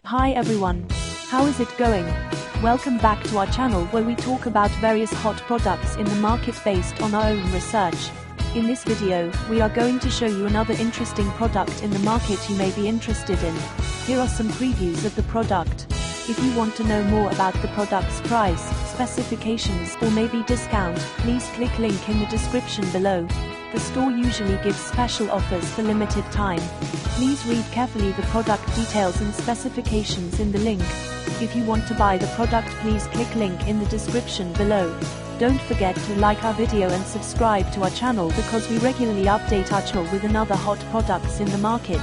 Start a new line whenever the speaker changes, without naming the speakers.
Hi everyone. How is it going? Welcome back to our channel where we talk about various hot products in the market based on our own research. In this video, we are going to show you another interesting product in the market you may be interested in. Here are some previews of the product. If you want to know more about the product's price, specifications, or maybe discount, please click link in the description below. The store usually gives special offers for limited time. Please read carefully the product details and specifications in the link. If you want to buy the product, please click link in the description below. Don't forget to like our video and subscribe to our channel because we regularly update our channel with another hot products in the market.